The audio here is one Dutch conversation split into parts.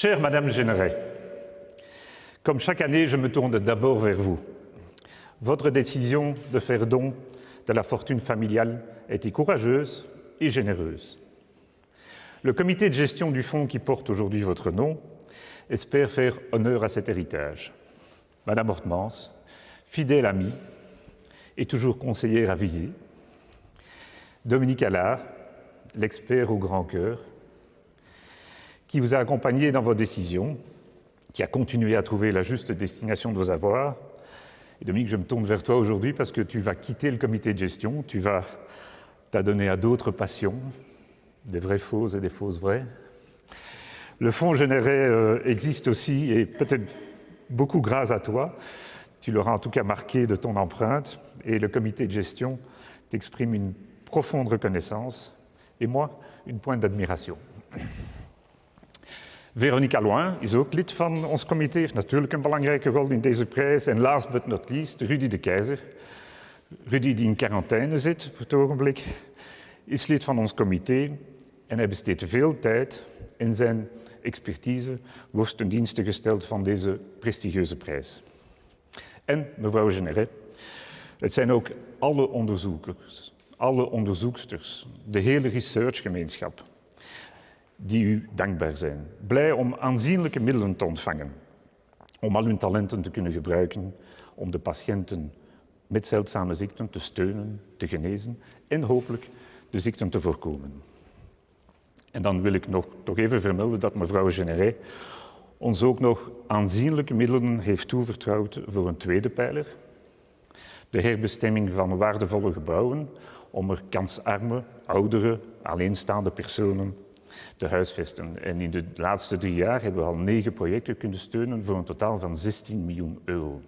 Chère Madame Généret, comme chaque année, je me tourne d'abord vers vous. Votre décision de faire don de la fortune familiale a été courageuse et généreuse. Le comité de gestion du fonds qui porte aujourd'hui votre nom espère faire honneur à cet héritage. Madame Hortemans, fidèle amie et toujours conseillère avisée. Dominique Allard, l'expert au grand cœur, qui vous a accompagné dans vos décisions, qui a continué à trouver la juste destination de vos avoirs. Et Dominique, je me tourne vers toi aujourd'hui parce que tu vas quitter le comité de gestion, tu vas t'adonner à d'autres passions, des vraies fausses et des fausses vraies. Le Fonds Généret existe aussi, et peut-être beaucoup grâce à toi, tu l'auras en tout cas marqué de ton empreinte, et le comité de gestion t'exprime une profonde reconnaissance, et moi, une pointe d'admiration. Veronica Loin is ook lid van ons comité, heeft natuurlijk een belangrijke rol in deze prijs. En last but not least, Rudy de Keizer. Rudy, die in quarantaine zit voor het ogenblik, is lid van ons comité en hij besteedt veel tijd en zijn expertise wordt ten dienste gesteld van deze prestigieuze prijs. En, mevrouw Généret, het zijn ook alle onderzoekers, alle onderzoeksters, de hele researchgemeenschap, die u dankbaar zijn. Blij om aanzienlijke middelen te ontvangen, om al hun talenten te kunnen gebruiken, om de patiënten met zeldzame ziekten te steunen, te genezen en hopelijk de ziekten te voorkomen. En dan wil ik toch even vermelden dat mevrouw Généret ons ook nog aanzienlijke middelen heeft toevertrouwd voor een tweede pijler, de herbestemming van waardevolle gebouwen om er kansarme, oudere, alleenstaande personen te huisvesten. En in de laatste 3 jaar hebben we al 9 projecten kunnen steunen voor een totaal van 16 miljoen euro.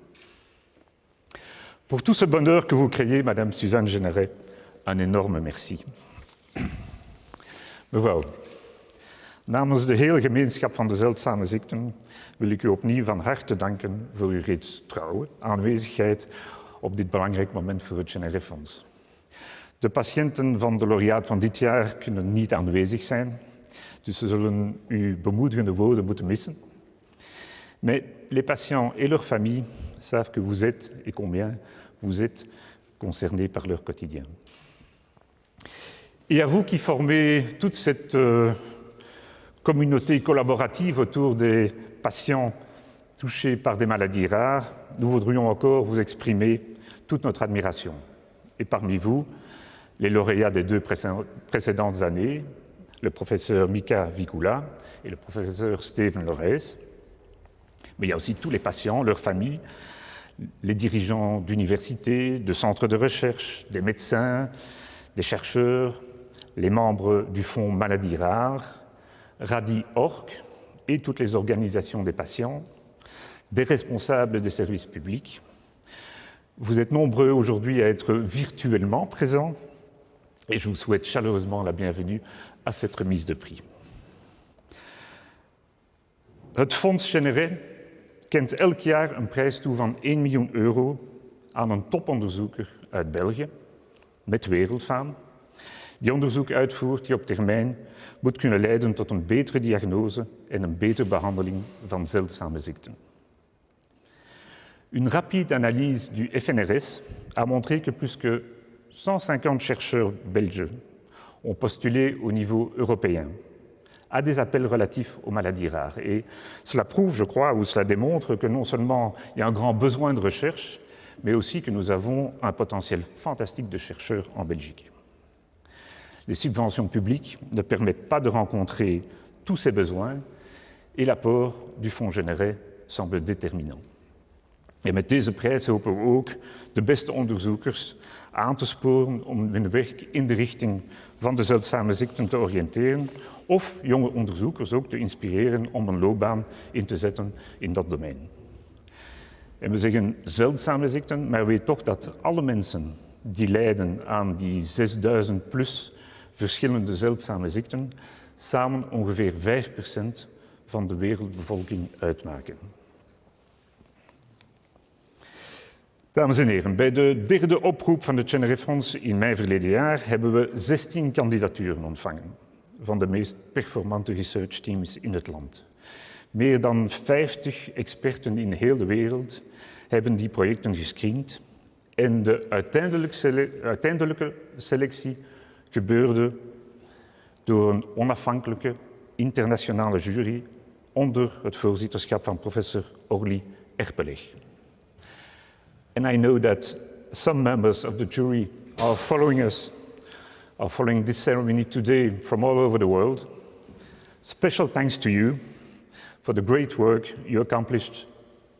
Pour tout ce bonheur que vous créez, Madame Suzanne Généret, un énorme merci. Mevrouw, namens de hele gemeenschap van de zeldzame ziekten wil ik u opnieuw van harte danken voor uw reeds trouwe aanwezigheid op dit belangrijk moment voor het Généret-fonds. De patiënten van de laureaat van dit jaar kunnen niet aanwezig zijn, dus ze zullen uw bemoedigende woorden moeten missen. Mais les patients et leurs familles savent que vous êtes, et combien vous êtes, concernés par leur quotidien. Et à vous qui formez toute cette communauté collaborative autour des patients touchés par des maladies rares, nous voudrions encore vous exprimer toute notre admiration. Et parmi vous, les lauréats des 2 précédentes années, le professeur Mika Vikula et le professeur Steven Lorez. Mais il y a aussi tous les patients, leurs familles, les dirigeants d'universités, de centres de recherche, des médecins, des chercheurs, les membres du Fonds Maladies Rares, RADI-ORC et toutes les organisations des patients, des responsables des services publics. Vous êtes nombreux aujourd'hui à être virtuellement présents et je vous souhaite chaleureusement la bienvenue à cette remise de prix. Het Fonds Généret kent elk jaar een prijs toe van 1 miljoen euro aan een toponderzoeker uit België, met wereldfaam, die onderzoek uitvoert die op termijn moet kunnen leiden tot een betere diagnose en een betere behandeling van zeldzame ziekten. Une rapide analyse du FNRS a montré que plus que 150 chercheurs belges ont postulé au niveau européen à des appels relatifs aux maladies rares. Et cela prouve, je crois, ou cela démontre que non seulement il y a un grand besoin de recherche, mais aussi que nous avons un potentiel fantastique de chercheurs en Belgique. Les subventions publiques ne permettent pas de rencontrer tous ces besoins et l'apport du Fonds Généret semble déterminant. En met deze prijs hopen we ook de beste onderzoekers aan te sporen om hun werk in de richting van de zeldzame ziekten te oriënteren of jonge onderzoekers ook te inspireren om een loopbaan in te zetten in dat domein. En we zeggen zeldzame ziekten, maar weet toch dat alle mensen die lijden aan die 6000 plus verschillende zeldzame ziekten samen ongeveer 5% van de wereldbevolking uitmaken. Dames en heren, bij de 3e oproep van het Généret-fonds in mei verleden jaar hebben we 16 kandidaturen ontvangen van de meest performante researchteams in het land. Meer dan 50 experten in heel de wereld hebben die projecten gescreend en de uiteindelijke selectie gebeurde door een onafhankelijke internationale jury onder het voorzitterschap van professor Orly Erpeleg. And I know that some members of the jury are following this ceremony today from all over the world. Special thanks to you for the great work you accomplished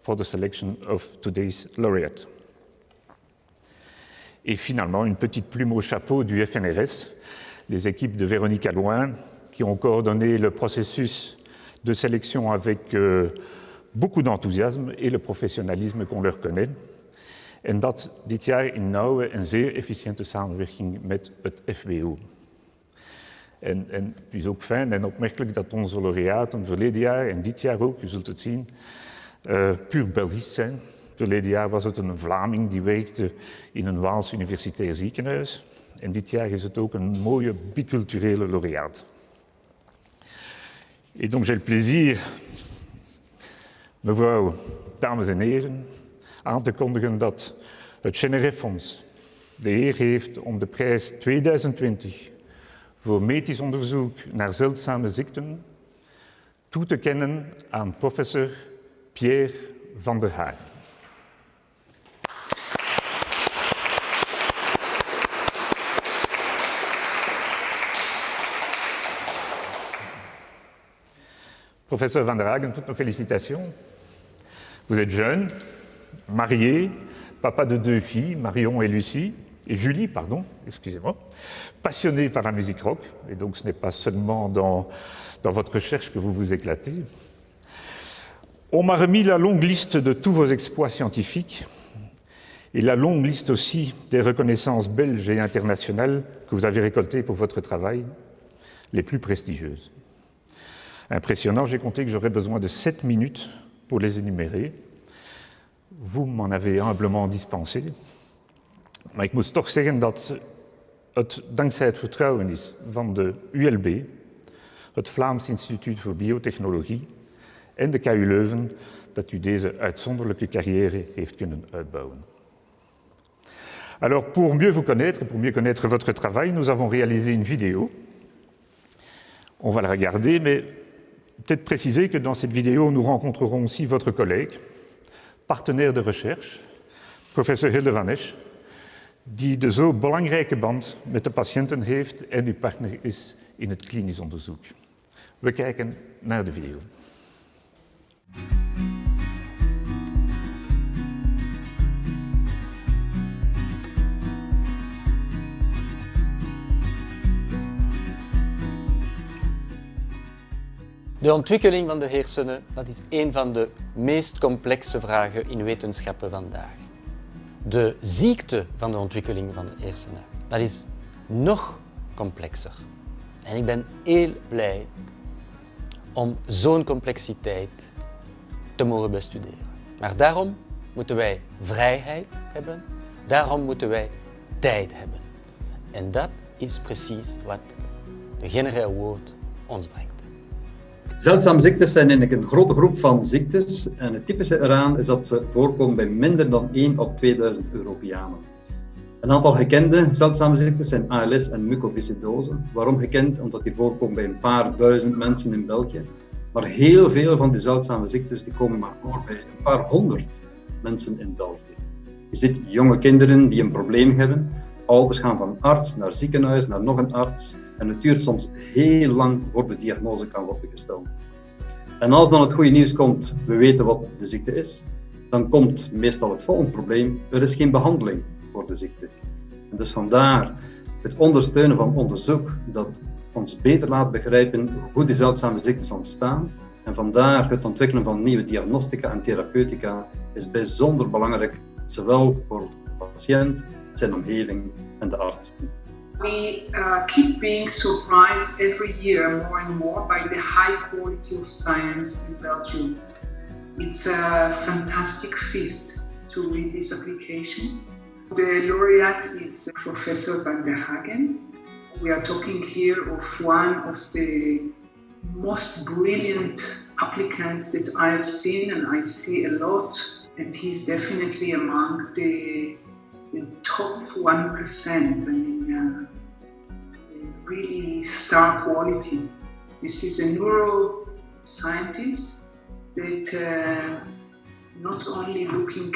for the selection of today's laureate. Et finalement, une petite plume au chapeau du FNRS, les équipes de Véronique Allouin, qui ont coordonné le processus de sélection avec beaucoup d'enthousiasme et le professionnalisme qu'on leur connaît. En dat dit jaar in nauwe en zeer efficiënte samenwerking met het FWO. En het is ook fijn en opmerkelijk dat onze laureaten verleden jaar en dit jaar ook, u zult het zien, puur Belgisch zijn. Verleden jaar was het een Vlaming die werkte in een Waals universitair ziekenhuis. En dit jaar is het ook een mooie biculturele laureaat. Et donc j'ai le plaisir, mevrouw, dames en heren, aan te kondigen dat het Cheneref-fonds de eer heeft om de prijs 2020 voor medisch onderzoek naar zeldzame ziekten toe te kennen aan professor Pierre van der Hagen. Professeur Van der Hagen, toutes nos félicitations. Vous êtes jeune, marié, papa de 2 filles, Marion et Lucie, et Julie, pardon, excusez-moi, passionné par la musique rock, et donc ce n'est pas seulement dans votre recherche que vous vous éclatez. On m'a remis la longue liste de tous vos exploits scientifiques et la longue liste aussi des reconnaissances belges et internationales que vous avez récoltées pour votre travail, les plus prestigieuses. Impressionnant, j'ai compté que j'aurais besoin de 7 minutes pour les énumérer. Vous m'en avez humblement dispensé. Maar ik moet toch zeggen dat het dankzij het vertrouwen is van de ULB, het Vlaams Instituut voor Biotechnologie en de KU Leuven dat u deze uitzonderlijke carrière heeft kunnen uitbouwen. Alors, pour mieux vous connaître, pour mieux connaître votre travail, nous avons réalisé une vidéo. On va la regarder, mais peut-être préciser que dans cette vidéo, nous rencontrerons aussi votre collègue, partenaire de recherche, professor Hilde van Esch, die de zo belangrijke band met de patiënten heeft en uw partner is in het klinisch onderzoek. We kijken naar de video. De ontwikkeling van de hersenen, dat is een van de meest complexe vragen in wetenschappen vandaag. De ziekte van de ontwikkeling van de hersenen, dat is nog complexer. En ik ben heel blij om zo'n complexiteit te mogen bestuderen. Maar daarom moeten wij vrijheid hebben, daarom moeten wij tijd hebben. En dat is precies wat de Generaal Award ons brengt. Zeldzame ziektes zijn eigenlijk een grote groep van ziektes en het typische eraan is dat ze voorkomen bij minder dan 1 op 2000 Europeanen. Een aantal gekende zeldzame ziektes zijn ALS en mucoviscidose. Waarom gekend? Omdat die voorkomen bij een paar duizend mensen in België. Maar heel veel van die zeldzame ziektes die komen maar voor bij een paar honderd mensen in België. Je ziet jonge kinderen die een probleem hebben. Ouders gaan van arts naar ziekenhuis, naar nog een arts. En het duurt soms heel lang voor de diagnose kan worden gesteld. En als dan het goede nieuws komt, we weten wat de ziekte is, dan komt meestal het volgende probleem, er is geen behandeling voor de ziekte. En dus vandaar het ondersteunen van onderzoek dat ons beter laat begrijpen hoe die zeldzame ziektes ontstaan. En vandaar het ontwikkelen van nieuwe diagnostica en therapeutica is bijzonder belangrijk, zowel voor de patiënt, zijn omgeving en de arts. We keep being surprised every year more and more by the high quality of science in Belgium. It's a fantastic feast to read these applications. The laureate is Professor Van der Hagen. We are talking here of one of the most brilliant applicants that I've seen, and I see a lot, and he's definitely among the top 1%. I mean, really star quality. This is a neuroscientist that not only looking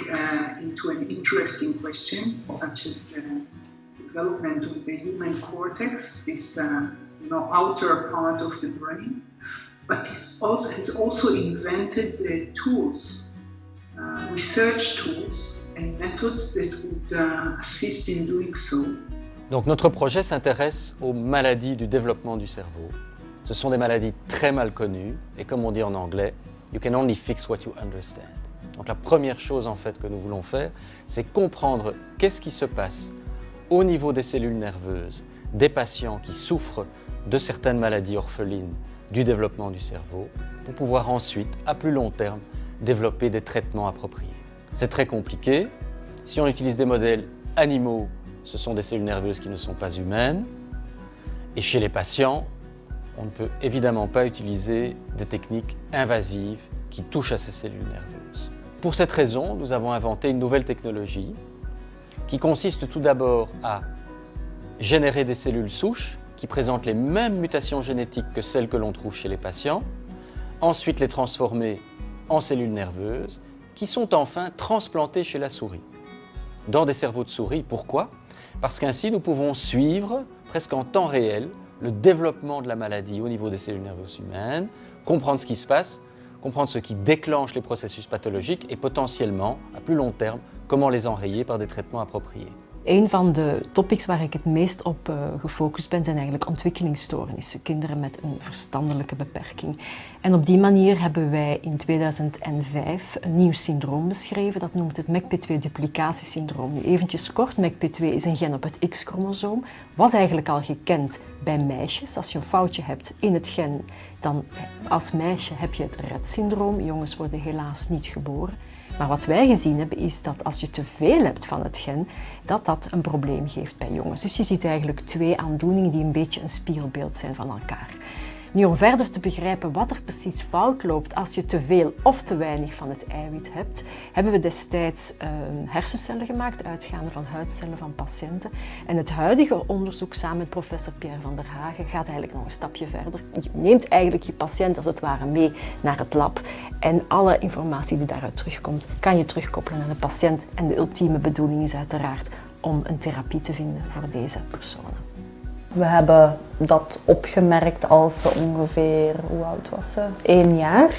into an interesting question, such as the development of the human cortex, this outer part of the brain, but has also invented the tools, research tools and methods that would assist in doing so. Donc notre projet s'intéresse aux maladies du développement du cerveau. Ce sont des maladies très mal connues et comme on dit en anglais, you can only fix what you understand. Donc la première chose en fait que nous voulons faire, c'est comprendre qu'est-ce qui se passe au niveau des cellules nerveuses des patients qui souffrent de certaines maladies orphelines du développement du cerveau pour pouvoir ensuite, à plus long terme, développer des traitements appropriés. C'est très compliqué. Si on utilise des modèles animaux, ce sont des cellules nerveuses qui ne sont pas humaines. Et chez les patients, on ne peut évidemment pas utiliser des techniques invasives qui touchent à ces cellules nerveuses. Pour cette raison, nous avons inventé une nouvelle technologie qui consiste tout d'abord à générer des cellules souches qui présentent les mêmes mutations génétiques que celles que l'on trouve chez les patients, ensuite les transformer en cellules nerveuses qui sont enfin transplantées chez la souris, dans des cerveaux de souris. Pourquoi ? Parce qu'ainsi nous pouvons suivre presque en temps réel le développement de la maladie au niveau des cellules nerveuses humaines, comprendre ce qui se passe, comprendre ce qui déclenche les processus pathologiques et potentiellement, à plus long terme, comment les enrayer par des traitements appropriés. Een van de topics waar ik het meest op gefocust ben, zijn eigenlijk ontwikkelingsstoornissen. Kinderen met een verstandelijke beperking. En op die manier hebben wij in 2005 een nieuw syndroom beschreven. Dat noemt het MECP2-duplicatiesyndroom. Nu eventjes kort, MECP2 is een gen op het X-chromosoom. Was eigenlijk al gekend bij meisjes. Als je een foutje hebt in het gen, dan als meisje heb je het Rett-syndroom. Jongens worden helaas niet geboren. Maar wat wij gezien hebben is dat als je te veel hebt van het gen, dat een probleem geeft bij jongens. Dus je ziet eigenlijk twee aandoeningen die een beetje een spiegelbeeld zijn van elkaar. Nu, om verder te begrijpen wat er precies fout loopt als je te veel of te weinig van het eiwit hebt, hebben we destijds hersencellen gemaakt, uitgaande van huidcellen van patiënten. En het huidige onderzoek samen met professor Pierre van der Hagen gaat eigenlijk nog een stapje verder. Je neemt eigenlijk je patiënt als het ware mee naar het lab en alle informatie die daaruit terugkomt, kan je terugkoppelen aan de patiënt. En de ultieme bedoeling is uiteraard om een therapie te vinden voor deze personen. We hebben dat opgemerkt als ze ongeveer, hoe oud was ze? 1 jaar.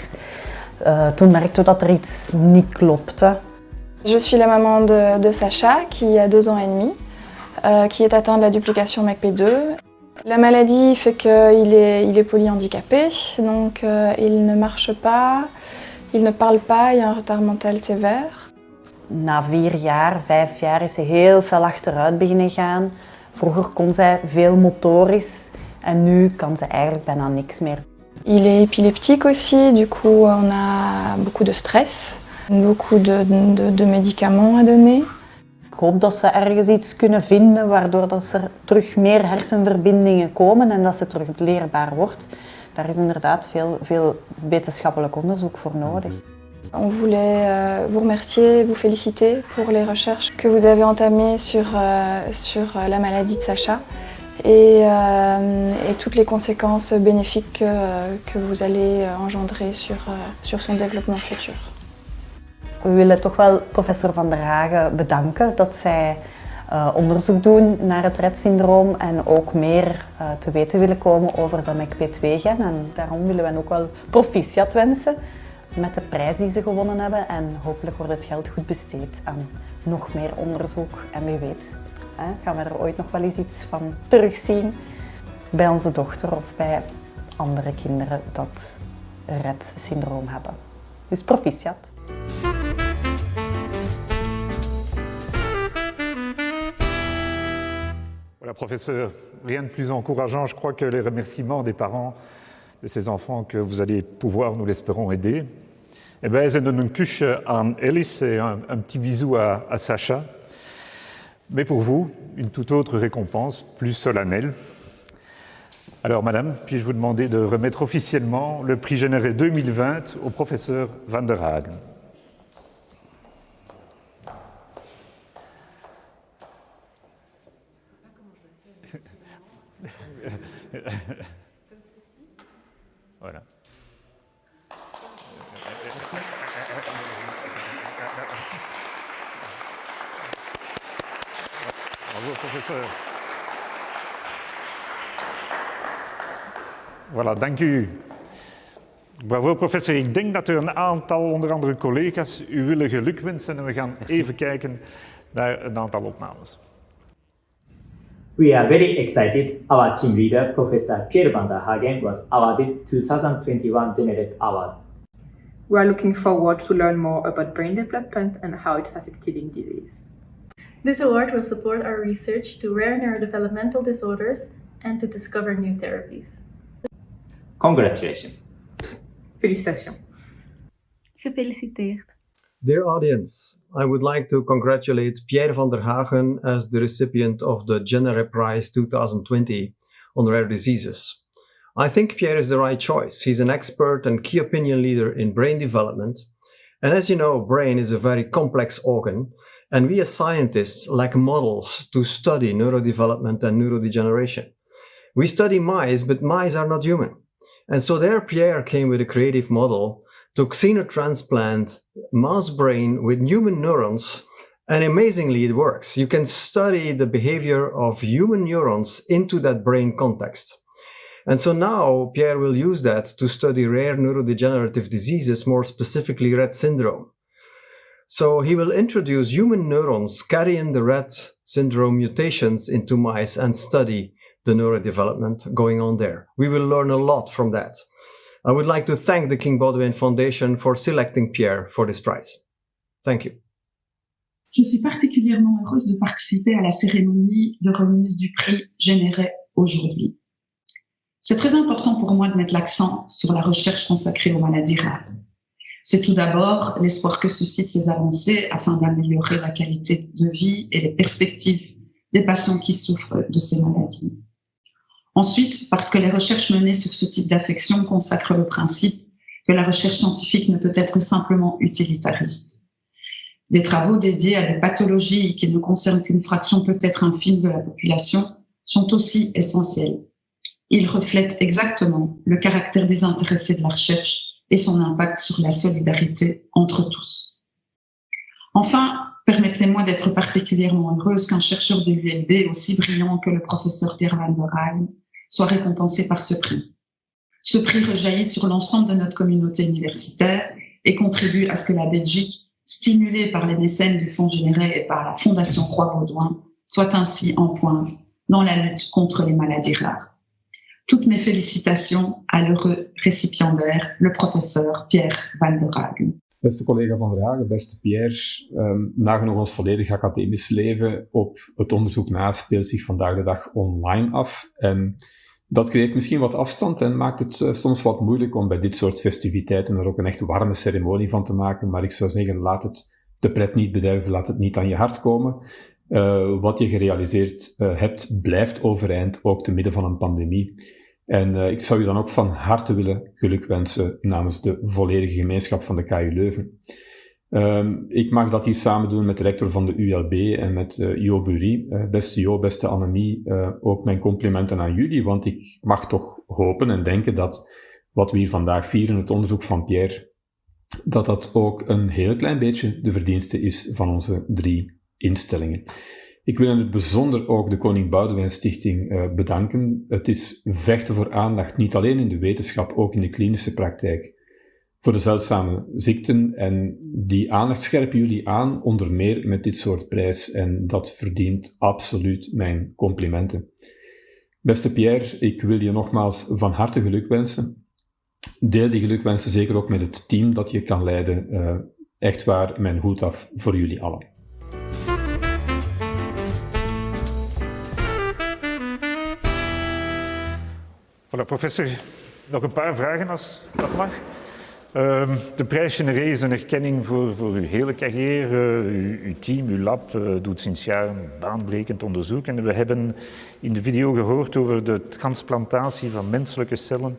Toen merkten we dat er iets niet klopte. Je suis la maman de Sacha, qui a 2 ans et demi, qui est atteint de la duplication MECP2. La maladie fait qu'il est polyhandicapé, donc il ne marche pas, il ne parle pas, il y a un retard mental sévère. Na 4 jaar, 5 jaar is ze heel veel achteruit beginnen gaan. Vroeger kon zij veel motorisch en nu kan ze eigenlijk bijna niks meer. Il est épileptique aussi, du coup on a beaucoup de stress, beaucoup de médicaments à donner. Ik hoop dat ze ergens iets kunnen vinden waardoor dat er terug meer hersenverbindingen komen en dat ze terug leerbaar wordt. Daar is inderdaad veel wetenschappelijk onderzoek voor nodig. On voulait vous remercier, vous féliciter pour les recherches que vous avez entamées sur la maladie de Sacha et toutes les conséquences bénéfiques que vous allez engendrer sur son développement futur. We willen toch wel professor Van der Hagen bedanken dat zij onderzoek doen naar het Rett-syndroom en ook meer te weten willen komen over de MECP2-gen. En daarom willen we ook wel proficiat wensen met de prijs die ze gewonnen hebben. En hopelijk wordt het geld goed besteed aan nog meer onderzoek. En wie weet, gaan we er ooit nog wel eens iets van terugzien bij onze dochter of bij andere kinderen dat Rett-syndroom hebben. Dus proficiat. Voilà, professeur, rien de plus encourageant. Je crois que les remerciements des parents de ces enfants que vous allez pouvoir, nous l'espérons, aider. Eh bien, ze doen een kusje aan Alice et un petit bisou à Sacha. Mais pour vous, une toute autre récompense, plus solennelle. Alors, madame, puis-je vous demander de remettre officiellement le prix Généré 2020 au professeur Van der Hagen. Voilà. Bravo, professeur. Voilà, dank u. Bravo, professor. Ik denk dat er een aantal, onder andere collega's, u willen gelukwensen. En we gaan even kijken naar een aantal opnames. We are very excited. Our team leader, Professor Pierre van der Hagen, was awarded 2021 Generic Award. We are looking forward to learn more about brain development and how it's affecting disease. This award will support our research to rare neurodevelopmental disorders and to discover new therapies. Congratulations. Félicitations. Gefeliciteerd. Dear audience, I would like to congratulate Pierre van der Hagen as the recipient of the Genere Prize 2020 on rare diseases. I think Pierre is the right choice. He's an expert and key opinion leader in brain development. And as you know, brain is a very complex organ, and we as scientists lack models to study neurodevelopment and neurodegeneration. We study mice, but mice are not human. And so there Pierre came with a creative model to xenotransplant mouse brain with human neurons, and amazingly it works. You can study the behavior of human neurons into that brain context. And so now Pierre will use that to study rare neurodegenerative diseases, more specifically Rett syndrome. So he will introduce human neurons carrying the Rett syndrome mutations into mice and study the neurodevelopment going on there. We will learn a lot from that. I would like to thank the King Baudouin Foundation for selecting Pierre for this prize. Thank you. Je suis particulièrement heureuse de participer à la cérémonie de remise du prix Généré aujourd'hui. C'est très important pour moi de mettre l'accent sur la recherche consacrée aux maladies rares. C'est tout d'abord l'espoir que suscitent ces avancées afin d'améliorer la qualité de vie et les perspectives des patients qui souffrent de ces maladies. Ensuite, parce que les recherches menées sur ce type d'affection consacrent le principe que la recherche scientifique ne peut être simplement utilitariste. Des travaux dédiés à des pathologies qui ne concernent qu'une fraction peut-être infime de la population sont aussi essentiels. Ils reflètent exactement le caractère désintéressé de la recherche et son impact sur la solidarité entre tous. Enfin, permettez-moi d'être particulièrement heureuse qu'un chercheur de l'ULB aussi brillant que le professeur Pierre van der Hagen soit récompensé par ce prix. Ce prix rejaillit sur l'ensemble de notre communauté universitaire et contribue à ce que la Belgique, stimulée par les mécènes du Fonds Généré et par la Fondation Croix-Baudouin, soit ainsi en pointe dans la lutte contre les maladies rares. Toutes mes félicitations à l'heureux récipiendaire, le professeur Pierre van der Hagen. Beste collega Van der Hagen, beste Pierre, nagenoeg ons volledig academisch leven op het onderzoek na speelt zich vandaag de dag online af. En dat creëert misschien wat afstand en maakt het soms wat moeilijk om bij dit soort festiviteiten er ook een echt warme ceremonie van te maken. Maar ik zou zeggen, laat het de pret niet bederven, laat het niet aan je hart komen. Wat je gerealiseerd hebt, blijft overeind, ook te midden van een pandemie. En ik zou je dan ook van harte willen gelukwensen namens de volledige gemeenschap van de KU Leuven. Ik mag dat hier samen doen met de rector van de ULB en met Jo Bury. Beste Jo, beste Annemie, ook mijn complimenten aan jullie, want ik mag toch hopen en denken dat wat we hier vandaag vieren, het onderzoek van Pierre, dat dat ook een heel klein beetje de verdienste is van onze 3 instellingen. Ik wil in het bijzonder ook de Koning Boudewijn Stichting bedanken. Het is vechten voor aandacht, niet alleen in de wetenschap, ook in de klinische praktijk, voor de zeldzame ziekten. En die aandacht scherpen jullie aan, onder meer met dit soort prijs. En dat verdient absoluut mijn complimenten. Beste Pierre, ik wil je nogmaals van harte gelukwensen. Deel die gelukwensen zeker ook met het team dat je kan leiden. Echt waar, mijn hoed af voor jullie allen. Voilà, professor, nog een paar vragen als dat mag. De prijs genereert een erkenning voor uw hele carrière. Uw team, uw lab doet sinds jaren baanbrekend onderzoek. En we hebben in de video gehoord over de transplantatie van menselijke cellen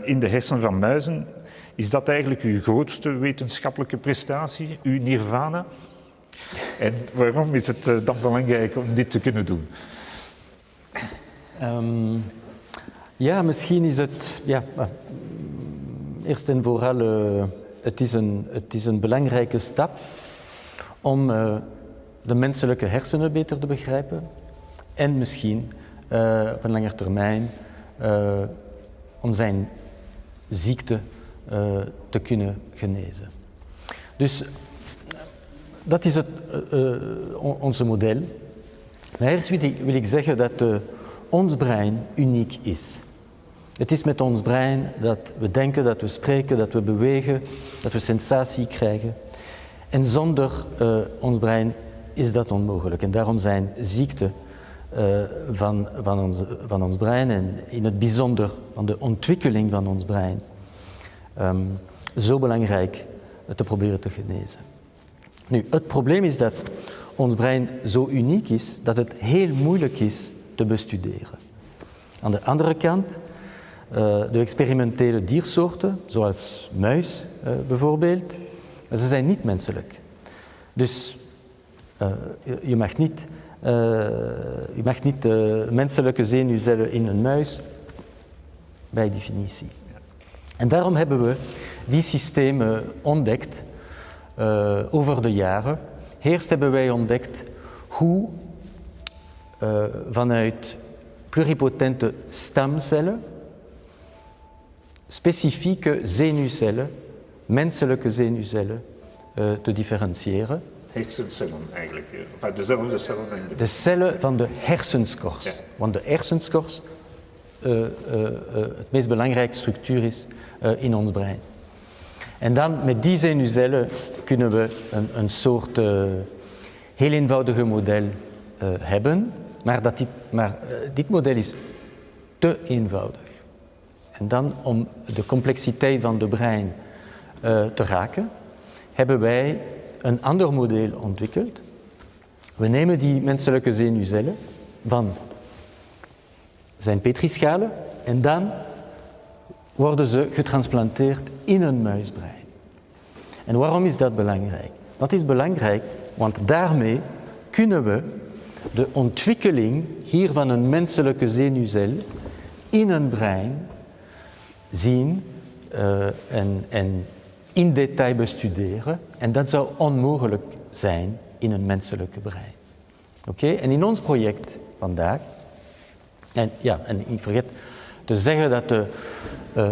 in de hersenen van muizen. Is dat eigenlijk uw grootste wetenschappelijke prestatie, uw nirvana? En waarom is het dan belangrijk om dit te kunnen doen? Ja, misschien is het... Ja, eerst en vooral, het is een belangrijke stap om de menselijke hersenen beter te begrijpen en misschien op een lange termijn om zijn ziekte te kunnen genezen. Dus dat is onze model. Maar eerst wil ik zeggen dat ons brein uniek is. Het is met ons brein dat we denken, dat we spreken, dat we bewegen, dat we sensatie krijgen. En zonder ons brein is dat onmogelijk. En daarom zijn ziekten van ons brein en in het bijzonder van de ontwikkeling van ons brein zo belangrijk te proberen te genezen. Nu, het probleem is dat ons brein zo uniek is dat het heel moeilijk is te bestuderen. Aan de andere kant, de experimentele diersoorten, zoals muis bijvoorbeeld, ze zijn niet menselijk. Dus je mag niet menselijke zenuwcellen in een muis, bij definitie. En daarom hebben we die systemen ontdekt over de jaren. Eerst hebben wij ontdekt hoe vanuit pluripotente stamcellen specifieke zenuwcellen, menselijke zenuwcellen, te differentiëren. Hersencellen eigenlijk, enfin, dezelfde cellen. De cellen van de hersenschors. Ja. Want de hersenschors het meest belangrijke structuur is in ons brein. En dan met die zenuwcellen kunnen we een soort heel eenvoudige model hebben, maar dit model is te eenvoudig. En dan om de complexiteit van de brein te raken, hebben wij een ander model ontwikkeld. We nemen die menselijke zenuwcellen van zijn petrischalen en dan worden ze getransplanteerd in een muisbrein. En waarom is dat belangrijk? Dat is belangrijk, want daarmee kunnen we de ontwikkeling hier van een menselijke zenuwcel in een brein zien en in detail bestuderen. En dat zou onmogelijk zijn in een menselijke brein. Oké? En in ons project vandaag, en ik vergeet te zeggen dat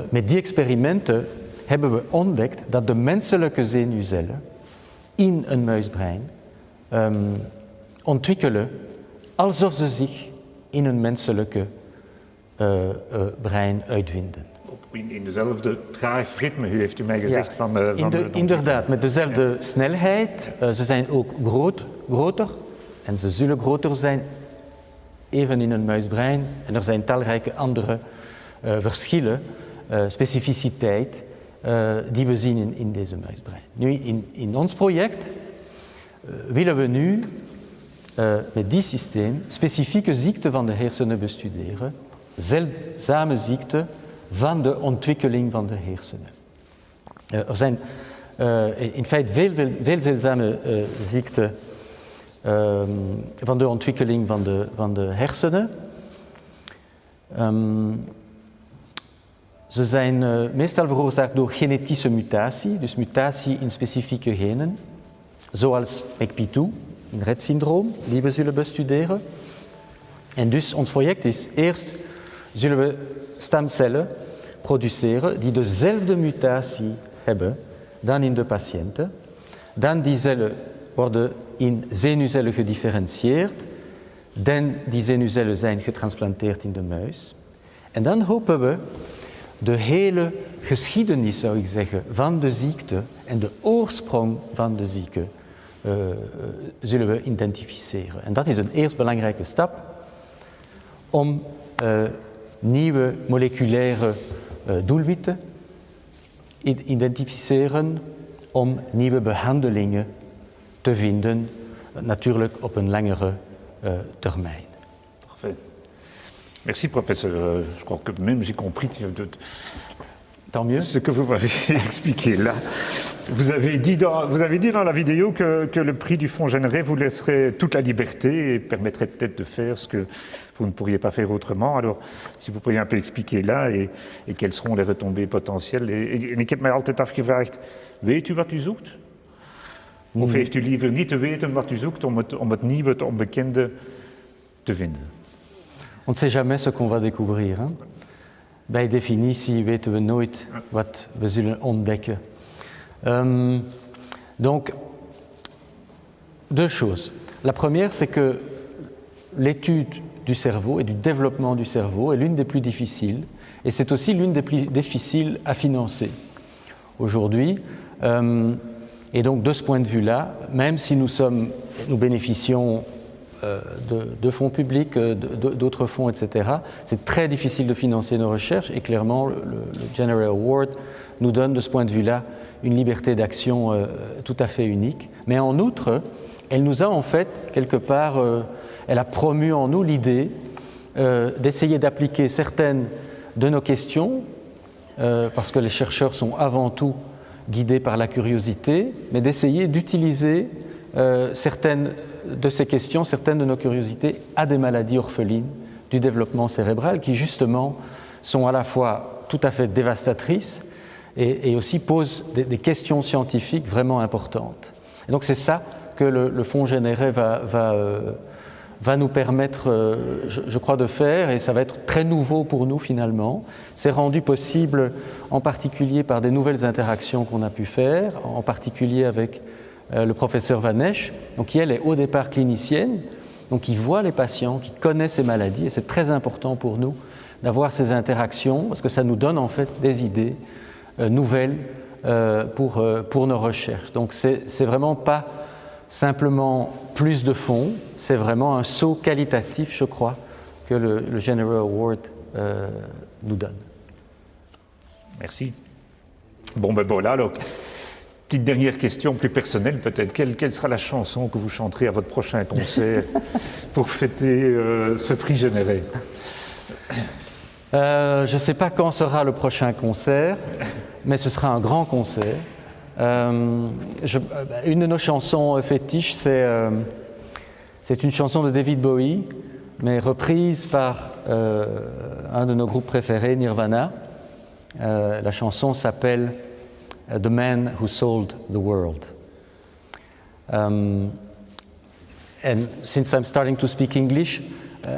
met die experimenten hebben we ontdekt dat de menselijke zenuwcellen in een muisbrein ontwikkelen alsof ze zich in een menselijke brein uitvinden. In dezelfde traag ritme, heeft u mij gezegd. Ja, inderdaad, met dezelfde snelheid. Ze zijn ook groter en ze zullen groter zijn, even in een muisbrein. En er zijn talrijke andere verschillen, specificiteit, die we zien in deze muisbrein. Nu, in ons project willen we nu met die systeem specifieke ziekten van de hersenen bestuderen, zeldzame ziekten van de ontwikkeling van de hersenen. Er zijn in feite veel zeldzame ziekten van de ontwikkeling van de hersenen. Ze zijn meestal veroorzaakt door genetische mutatie, dus mutatie in specifieke genen, zoals MECP2, een Rett-syndroom, die we zullen bestuderen. En dus ons project is eerst zullen we stamcellen produceren die dezelfde mutatie hebben dan in de patiënten. Dan die cellen worden in zenuwcellen gedifferentieerd. Dan die zenuwcellen zijn getransplanteerd in de muis. En dan hopen we de hele geschiedenis, zou ik zeggen, van de ziekte en de oorsprong van de ziekte zullen we identificeren. En dat is een eerst belangrijke stap om nieuwe moleculaire doelwitten identificeren om nieuwe behandelingen te vinden, natuurlijk op een langere termijn. Parfait. Merci professeur. Je crois que même j'ai compris Tant mieux. Ce que vous m'avez expliqué là. Vous avez dit dans la vidéo que le prix du fonds généré vous laisserait toute la liberté et permettrait peut-être de faire ce que vous ne pourriez pas faire autrement. Alors, si vous pourriez un peu expliquer là et quelles seront les retombées potentielles. En ik heb mij altijd afgevraagd, weet u wat u zoekt? Of heeft u liever niet te weten wat u zoekt om het nieuwe, het onbekende te vinden? On ne sait jamais ce qu'on va découvrir. Hein? Bij definitie weten we nooit wat we zullen ontdekken. Donc, deux choses. La première, c'est que l'étude du cerveau et du développement du cerveau est l'une des plus difficiles, et c'est aussi l'une des plus difficiles à financer aujourd'hui. Et donc, de ce point de vue-là, même si nous bénéficions de fonds publics, d'autres fonds, etc., c'est très difficile de financer nos recherches, et clairement, le General Award nous donne, de ce point de vue-là, une liberté d'action tout à fait unique. Mais en outre, elle nous a en fait, quelque part, elle a promu en nous l'idée d'essayer d'appliquer certaines de nos questions, parce que les chercheurs sont avant tout guidés par la curiosité, mais d'essayer d'utiliser certaines de ces questions, certaines de nos curiosités, à des maladies orphelines du développement cérébral qui justement sont à la fois tout à fait dévastatrices et aussi posent des questions scientifiques vraiment importantes. Et donc c'est ça que le fonds généré va nous permettre, je crois, de faire, et ça va être très nouveau pour nous finalement. C'est rendu possible en particulier par des nouvelles interactions qu'on a pu faire, en particulier avec le professeur Van Esch, donc qui elle est au départ clinicienne, donc qui voit les patients, qui connaît ces maladies, et c'est très important pour nous d'avoir ces interactions, parce que ça nous donne en fait des idées nouvelles pour nos recherches. Donc c'est vraiment pas simplement plus de fonds, c'est vraiment un saut qualitatif, je crois, que le General Award nous donne. Merci. Bon, ben voilà, alors, petite dernière question plus personnelle peut-être. Quelle sera la chanson que vous chanterez à votre prochain concert pour fêter ce prix généré? Je ne sais pas quand sera le prochain concert, mais ce sera un grand concert. Une de nos chansons fétiches, c'est une chanson de David Bowie, mais reprise par un de nos groupes préférés, Nirvana. La chanson s'appelle The Man Who Sold the World. And since I'm starting to speak English,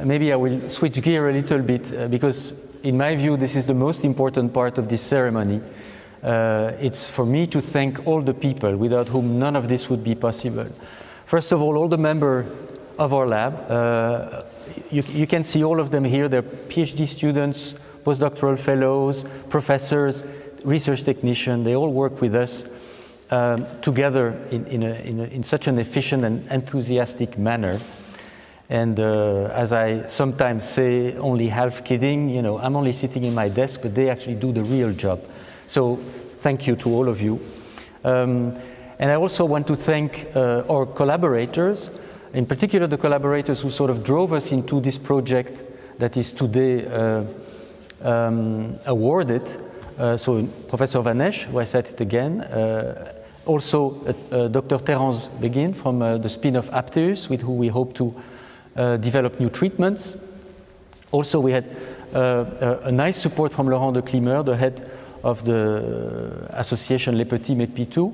maybe I will switch gear a little bit because in my view this is the most important part of this ceremony. It's for me to thank all the people without whom none of this would be possible. First of all the members of our lab. You can see all of them here. They're PhD students, postdoctoral fellows, professors, research technicians. They all work with us together in such an efficient and enthusiastic manner. And as I sometimes say, only half kidding, you know, I'm only sitting in my desk, but they actually do the real job. So thank you to all of you. And I also want to thank our collaborators, in particular the collaborators who sort of drove us into this project that is today awarded. So Professor Van Esch, who I said it again, also Dr. Terence Begin from the spin-off Apteus, with who we hope to develop new treatments. Also we had a nice support from Laurent de Klimer, the head of the association Les Petits Mais Pitous.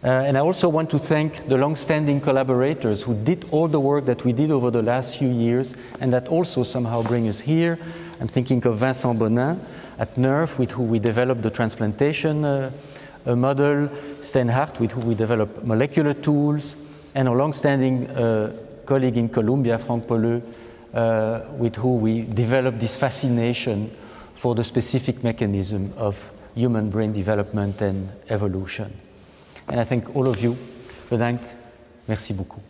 And I also want to thank the long-standing collaborators who did all the work that we did over the last few years and that also somehow bring us here. I'm thinking of Vincent Bonin at NERF, with who we developed the transplantation model, Sten Hart, with who we developed molecular tools, and a long-standing colleague in Columbia, Frank Polleux, with who we developed this fascination for the specific mechanism of human brain development and evolution. And I thank all of you. Bedankt. Merci beaucoup.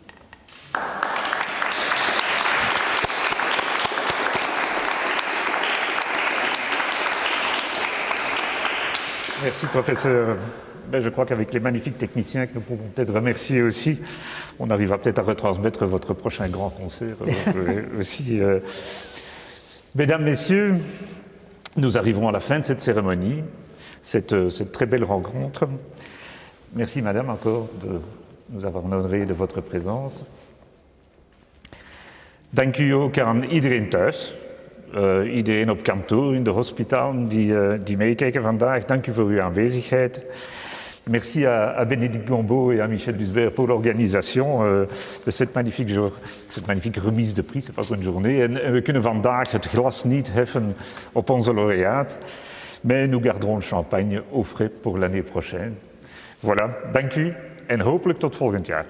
Merci, professeur. Je crois qu'avec les magnifiques techniciens que nous pouvons peut-être remercier aussi, on arrivera peut-être à retransmettre votre prochain grand concert aussi. Mesdames, Messieurs, nous arrivons à la fin de cette cérémonie, cette très belle rencontre. Merci, Madame, encore de nous avoir honoré de votre présence. Dank u ook aan iedereen thuis. Iedereen op kantoor, in de hospitalen die meekijken vandaag. Dank u voor uw aanwezigheid. Merci à Bénédicte Gombaud et à Michel Dusbert pour l'organisation de cette magnifique remise de prix. C'est pas qu'une journée. En we kunnen vandaag het glas niet heffen op onze lauréate, mais nous garderons le champagne au frais pour l'année prochaine. Voilà, dank u en hopelijk tot volgend jaar.